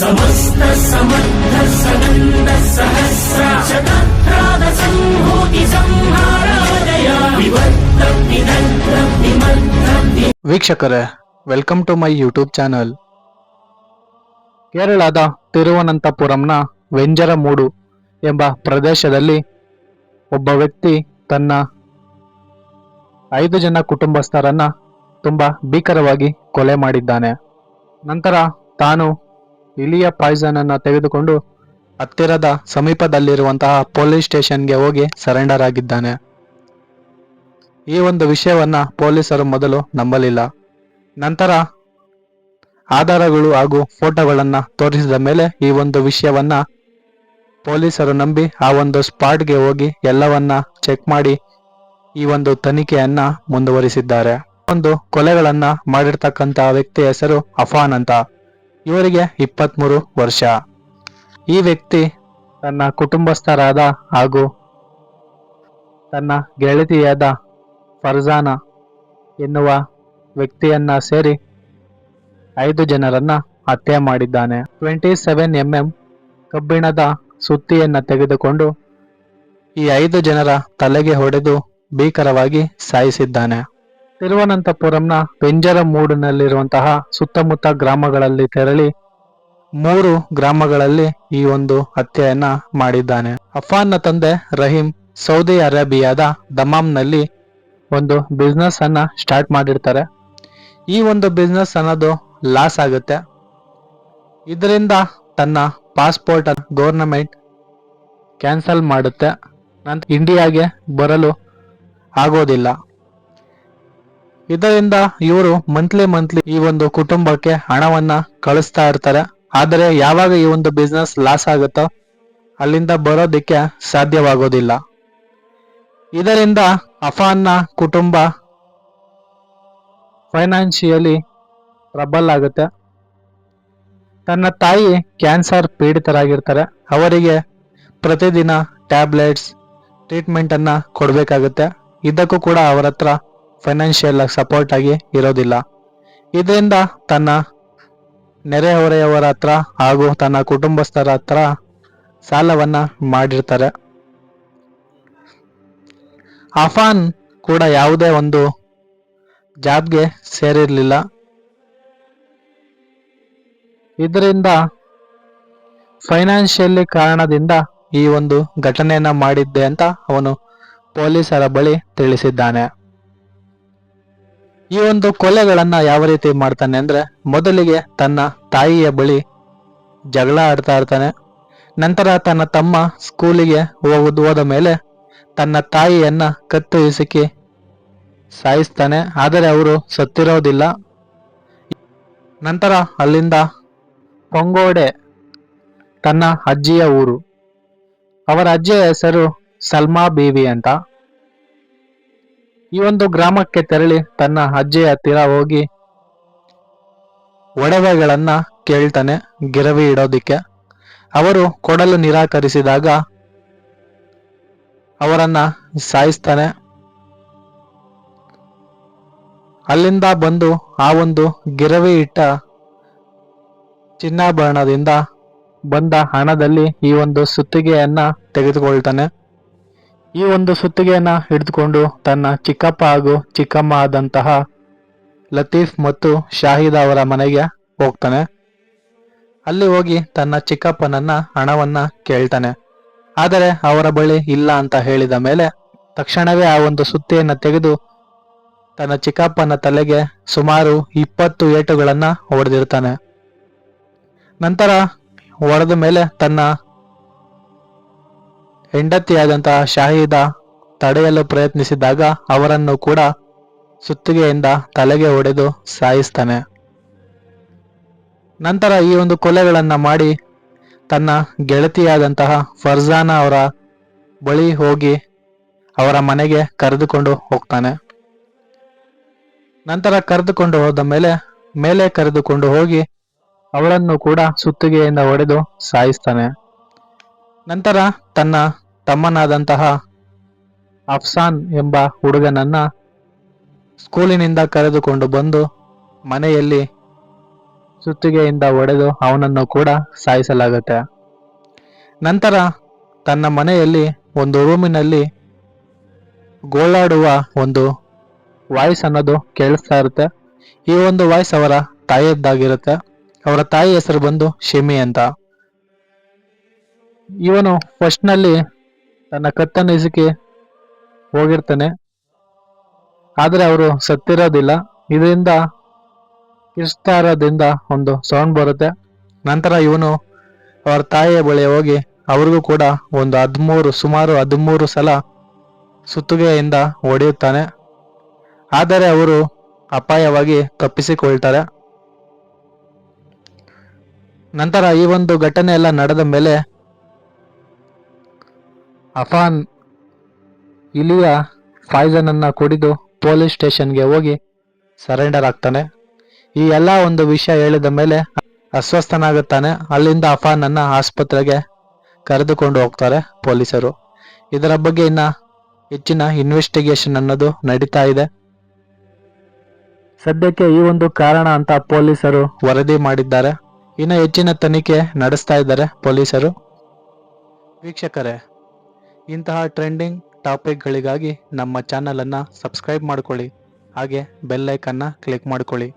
ಸಮಸ್ತ ಸಮರ್ಥ ಸನಂದ ಸಹಸ್ರ ಶತಪ್ರಾದ ಸಂಭೂತಿ ಸಂಹಾರಾದಯ ವಿವರ್ತ ವಿದಗ್ಧ ವಿಮರ್ಧ. ವೀಕ್ಷಕರೇ, welcome to my YouTube channel. ಕೇರಳದ ತಿರುವನಂತಪುರಂನ ವೆಂಜರಮೂಡು ಎಂಬ ಪ್ರದೇಶದಲ್ಲಿ ಒಬ್ಬ ವ್ಯಕ್ತಿ ತನ್ನ 5 ಜನ ಕುಟುಂಬಸ್ಥರನ್ನ ತುಂಬಾ ಭೀಕರವಾಗಿ ಕೊಲೆ ಮಾಡಿದ್ದಾನೆ. ನಂತರ ತಾನು ಇಲಿಯ ಪಾಯ್ಸನ್ ಅನ್ನ ತೆಗೆದುಕೊಂಡು ಹತ್ತಿರದ ಸಮೀಪದಲ್ಲಿರುವಂತಹ ಪೊಲೀಸ್ ಸ್ಟೇಷನ್ಗೆ ಹೋಗಿ ಸರೆಂಡರ್ ಆಗಿದ್ದಾನೆ. ಈ ಒಂದು ವಿಷಯವನ್ನ ಪೊಲೀಸರು ಮೊದಲು ನಂಬಲಿಲ್ಲ. ನಂತರ ಆಧಾರಗಳು ಹಾಗೂ ಫೋಟೋಗಳನ್ನ ತೋರಿಸಿದ ಮೇಲೆ ಈ ಒಂದು ವಿಷಯವನ್ನ ಪೊಲೀಸರು ನಂಬಿ ಆ ಒಂದು ಸ್ಪಾಟ್ಗೆ ಹೋಗಿ ಎಲ್ಲವನ್ನ ಚೆಕ್ ಮಾಡಿ ಈ ಒಂದು ತನಿಖೆಯನ್ನ ಮುಂದುವರಿಸಿದ್ದಾರೆ. ಒಂದು ಕೊಲೆಗಳನ್ನ ಮಾಡಿರ್ತಕ್ಕಂತ ವ್ಯಕ್ತಿ ಹೆಸರು ಅಫಾನ್ ಅಂತ. ಇವರಿಗೆ 23 ವರ್ಷ. ಈ ವ್ಯಕ್ತಿ ತನ್ನ ಕುಟುಂಬಸ್ಥರಾದ ಹಾಗೂ ತನ್ನ ಗೆಳತಿಯಾದ ಫರ್ಜಾನಾ ಎನ್ನುವ ವ್ಯಕ್ತಿಯನ್ನ ಸೇರಿ 5 ಜನರನ್ನ ಹತ್ಯೆ ಮಾಡಿದ್ದಾನೆ. 27 mm ಕಬ್ಬಿಣದ ಸುತ್ತಿಯನ್ನ ತೆಗೆದುಕೊಂಡು ಈ 5 ಜನರ ತಲೆಗೆ ಹೊಡೆದು ಭೀಕರವಾಗಿ ಸಾಯಿಸಿದ್ದಾನೆ. ತಿರುವನಂತಪುರಂನ ವೆಂಜರಮೂಡಿನಲ್ಲಿರುವಂತಹ ಸುತ್ತಮುತ್ತ ಗ್ರಾಮಗಳಲ್ಲಿ ತೆರಳಿ 3 ಗ್ರಾಮಗಳಲ್ಲಿ ಈ ಒಂದು ಹತ್ಯೆಯನ್ನ ಮಾಡಿದ್ದಾನೆ. ಅಫಾನ್ನ ತಂದೆ ರಹೀಂ ಸೌದಿ ಅರೇಬಿಯಾದ ದಮಾಮ್ನಲ್ಲಿ ಒಂದು ಬಿಸ್ನೆಸ್ ಅನ್ನ ಸ್ಟಾರ್ಟ್ ಮಾಡಿರ್ತಾರೆ. ಈ ಒಂದು ಬಿಸ್ನೆಸ್ ಅನ್ನೋದು ಲಾಸ್ ಆಗುತ್ತೆ. ಇದರಿಂದ ತನ್ನ ಪಾಸ್ಪೋರ್ಟ್ ಗವರ್ನಮೆಂಟ್ ಕ್ಯಾನ್ಸಲ್ ಮಾಡುತ್ತೆ. ನಂತರ ಇಂಡಿಯಾಗೆ ಬರಲು ಆಗೋದಿಲ್ಲ. ಇದರಿಂದ ಇವರು ಮಂತ್ಲಿ ಈ ಒಂದು ಕುಟುಂಬಕ್ಕೆ ಹಣವನ್ನ ಕಳಿಸ್ತಾ ಇರ್ತಾರೆ. ಆದರೆ ಯಾವಾಗ ಈ ಒಂದು ಬಿಸ್ನೆಸ್ ಲಾಸ್ ಆಗುತ್ತೋ ಅಲ್ಲಿಂದ ಬರೋದಿಕ್ಕೆ ಸಾಧ್ಯವಾಗೋದಿಲ್ಲ. ಇದರಿಂದ ಅಫಾನ್ನ ಕುಟುಂಬ ಫೈನಾನ್ಷಿಯಲಿ ಟ್ರಬಲ್ ಆಗುತ್ತೆ. ತನ್ನ ತಾಯಿ ಕ್ಯಾನ್ಸರ್ ಪೀಡಿತರಾಗಿರ್ತಾರೆ. ಅವರಿಗೆ ಪ್ರತಿದಿನ ಟ್ಯಾಬ್ಲೆಟ್ಸ್ ಟ್ರೀಟ್ಮೆಂಟ್ ಅನ್ನ ಕೊಡಬೇಕಾಗುತ್ತೆ. ಇದಕ್ಕೂ ಕೂಡ ಅವರ ಹತ್ರ ಫೈನಾನ್ಷಿಯಲ್ ಸಪೋರ್ಟ್ ಆಗಿ ಇರೋದಿಲ್ಲ. ಇದರಿಂದ ತನ್ನ ನೆರೆಹೊರೆಯವರ ಹತ್ರ ಹಾಗೂ ತನ್ನ ಕುಟುಂಬಸ್ಥರ ಹತ್ರ ಸಾಲವನ್ನ ಮಾಡಿರ್ತಾರೆ. ಅಫಾನ್ ಕೂಡ ಯಾವುದೇ ಒಂದು ಜಾಬ್ಗೆ ಸೇರಿರ್ಲಿಲ್ಲ. ಇದರಿಂದ ಫೈನಾನ್ಷಿಯಲಿ ಕಾರಣದಿಂದ ಈ ಒಂದು ಘಟನೆಯನ್ನ ಮಾಡಿದ್ದೆ ಅಂತ ಅವನು ಪೊಲೀಸರ ಬಳಿ ತಿಳಿಸಿದ್ದಾನೆ. ಈ ಒಂದು ಕೊಲೆಗಳನ್ನ ಯಾವ ರೀತಿ ಮಾಡ್ತಾನೆ ಅಂದ್ರೆ, ಮೊದಲಿಗೆ ತನ್ನ ತಾಯಿಯ ಬಳಿ ಜಗಳ ಆಡ್ತಾ ಇರ್ತಾನೆ. ನಂತರ ತನ್ನ ತಮ್ಮ ಸ್ಕೂಲಿಗೆ ಹೋದ ಮೇಲೆ ತನ್ನ ತಾಯಿಯನ್ನ ಕತ್ತು ಹಿಸುಕಿ ಸಾಯಿಸ್ತಾನೆ. ಆದರೆ ಅವರು ಸತ್ತಿರೋದಿಲ್ಲ. ನಂತರ ಅಲ್ಲಿಂದ ಪೊಂಗೋಡೆ ತನ್ನ ಅಜ್ಜಿಯ ಊರು. ಅವರ ಅಜ್ಜಿಯ ಹೆಸರು ಸಲ್ಮಾ ಬೀವಿ ಅಂತ. ಈ ಒಂದು ಗ್ರಾಮಕ್ಕೆ ತೆರಳಿ ತನ್ನ ಅಜ್ಜಿಯ ಹತ್ತಿರ ಹೋಗಿ ಒಡವೆಗಳನ್ನ ಕೇಳ್ತಾನೆ ಗಿರವಿ ಇಡೋದಿಕ್ಕೆ. ಅವರು ಕೊಡಲು ನಿರಾಕರಿಸಿದಾಗ ಅವರನ್ನ ಸಾಯಿಸ್ತಾನೆ. ಅಲ್ಲಿಂದ ಬಂದು ಆ ಒಂದು ಗಿರವಿ ಇಟ್ಟ ಚಿನ್ನಾಭರಣದಿಂದ ಬಂದ ಹಣದಲ್ಲಿ ಈ ಒಂದು ಸುತ್ತಿಗೆಯನ್ನ ತೆಗೆದುಕೊಳ್ತಾನೆ. ಈ ಒಂದು ಸುತ್ತಿಗೆಯನ್ನ ಹಿಡಿದುಕೊಂಡು ತನ್ನ ಚಿಕ್ಕಪ್ಪ ಹಾಗೂ ಚಿಕ್ಕಮ್ಮ ಆದಂತಹ ಲತೀಫ್ ಮತ್ತು ಶಾಹಿದ್ ಅವರ ಮನೆಗೆ ಹೋಗ್ತಾನೆ. ಅಲ್ಲಿ ಹೋಗಿ ತನ್ನ ಚಿಕ್ಕಪ್ಪನನ್ನ ಹಣವನ್ನ ಕೇಳ್ತಾನೆ. ಆದರೆ ಅವರ ಬಳಿ ಇಲ್ಲ ಅಂತ ಹೇಳಿದ ಮೇಲೆ ತಕ್ಷಣವೇ ಆ ಒಂದು ಸುತ್ತಿಯನ್ನ ತೆಗೆದು ತನ್ನ ಚಿಕ್ಕಪ್ಪನ ತಲೆಗೆ ಸುಮಾರು 20 ಏಟುಗಳನ್ನ ಹೊಡೆದಿರ್ತಾನೆ. ನಂತರ ಹೊಡೆದ ಮೇಲೆ ತನ್ನ ಹೆಂಡತಿಯಾದಂತಹ ಶಾಹಿದ ತಡೆಯಲು ಪ್ರಯತ್ನಿಸಿದಾಗ ಅವರನ್ನು ಕೂಡ ಸುತ್ತಿಗೆಯಿಂದ ತಲೆಗೆ ಹೊಡೆದು ಸಾಯಿಸ್ತಾನೆ. ನಂತರ ಈ ಒಂದು ಕೊಲೆಗಳನ್ನ ಮಾಡಿ ತನ್ನ ಗೆಳತಿಯಾದಂತಹ ಫರ್ಜಾನಾ ಅವರ ಬಳಿ ಹೋಗಿ ಅವರ ಮನೆಗೆ ಕರೆದುಕೊಂಡು ಹೋಗ್ತಾನೆ. ನಂತರ ಕರೆದುಕೊಂಡು ಹೋದ ಮೇಲೆ ಕರೆದುಕೊಂಡು ಹೋಗಿ ಅವಳನ್ನು ಕೂಡ ಸುತ್ತಿಗೆಯಿಂದ ಹೊಡೆದು ಸಾಯಿಸ್ತಾನೆ. ನಂತರ ತನ್ನ ತಮ್ಮನಾದಂತಹ ಅಫ್ಸಾನ್ ಎಂಬ ಹುಡುಗನನ್ನ ಸ್ಕೂಲಿನಿಂದ ಕರೆದುಕೊಂಡು ಬಂದು ಮನೆಯಲ್ಲಿ ಸುತ್ತಿಗೆಯಿಂದ ಹೊಡೆದು ಅವನನ್ನು ಕೂಡ ಸಾಯಿಸಲಾಗುತ್ತೆ. ನಂತರ ತನ್ನ ಮನೆಯಲ್ಲಿ ಒಂದು ರೂಮಿನಲ್ಲಿ ಗೋಳಾಡುವ ಒಂದು ವಾಯ್ಸ್ ಅನ್ನೋದು ಕೇಳಿಸ್ತಾ ಇರುತ್ತೆ. ಈ ಒಂದು ವಾಯ್ಸ್ ಅವರ ತಾಯಿಯದ್ದಾಗಿರುತ್ತೆ. ಅವರ ತಾಯಿ ಹೆಸರು ಬಂದು ಶಿಮಿ ಅಂತ. ಇವನು ಫಸ್ಟ್ ನಲ್ಲಿ ತನ್ನ ಕತ್ತನ್ನು ಇಸುಕಿ ಹೋಗಿರ್ತಾನೆ, ಆದ್ರೆ ಅವರು ಸತ್ತಿರೋದಿಲ್ಲ. ಇದರಿಂದ ಕಿರ್ಚ್ತಾ ಇರೋದ್ರಿಂದ ಒಂದು ಸೌಂಡ್ ಬರುತ್ತೆ. ನಂತರ ಇವನು ಅವರ ತಾಯಿಯ ಬಳಿ ಹೋಗಿ ಅವ್ರಿಗೂ ಕೂಡ ಒಂದು ಸುಮಾರು 13 ಸಲ ಸುತ್ತಿಗೆಯಿಂದ ಹೊಡೆಯುತ್ತಾನೆ. ಆದರೆ ಅವರು ಅಪಾಯವಾಗಿ ತಪ್ಪಿಸಿಕೊಳ್ತಾರೆ. ನಂತರ ಈ ಒಂದು ಘಟನೆ ಎಲ್ಲ ನಡೆದ ಮೇಲೆ ಅಫಾನ್ ಇಲಿಯ ಪಾಯ್ಸನ್ ಅನ್ನ ಕುಡಿದು ಪೊಲೀಸ್ ಸ್ಟೇಷನ್ಗೆ ಹೋಗಿ ಸರೆಂಡರ್ ಆಗ್ತಾನೆ. ಈ ಎಲ್ಲ ಒಂದು ವಿಷಯ ಹೇಳಿದ ಮೇಲೆ ಅಸ್ವಸ್ಥನಾಗುತ್ತಾನೆ. ಅಲ್ಲಿಂದ ಅಫಾನ್ ಅನ್ನ ಆಸ್ಪತ್ರೆಗೆ ಕರೆದುಕೊಂಡು ಹೋಗ್ತಾರೆ ಪೊಲೀಸರು. ಇದರ ಬಗ್ಗೆ ಇನ್ನ ಹೆಚ್ಚಿನ ಇನ್ವೆಸ್ಟಿಗೇಷನ್ ಅನ್ನೋದು ನಡೀತಾ ಇದೆ. ಸದ್ಯಕ್ಕೆ ಈ ಒಂದು ಕಾರಣ ಅಂತ ಪೊಲೀಸರು ವರದಿ ಮಾಡಿದ್ದಾರೆ. ಇನ್ನು ಹೆಚ್ಚಿನ ತನಿಖೆ ನಡೆಸ್ತಾ ಇದ್ದಾರೆ ಪೊಲೀಸರು. ವೀಕ್ಷಕರೇ, ಇಂತಹ ಟ್ರೆಂಡಿಂಗ್ ಟಾಪಿಕ್ಗಳಿಗಾಗಿ ನಮ್ಮ ಚಾನಲ್ ಅನ್ನ ಸಬ್ಸ್ಕ್ರೈಬ್ ಮಾಡ್ಕೊಳ್ಳಿ, ಹಾಗೆ ಬೆಲ್ ಐಕನ್ನ ಕ್ಲಿಕ್ ಮಾಡ್ಕೊಳ್ಳಿ.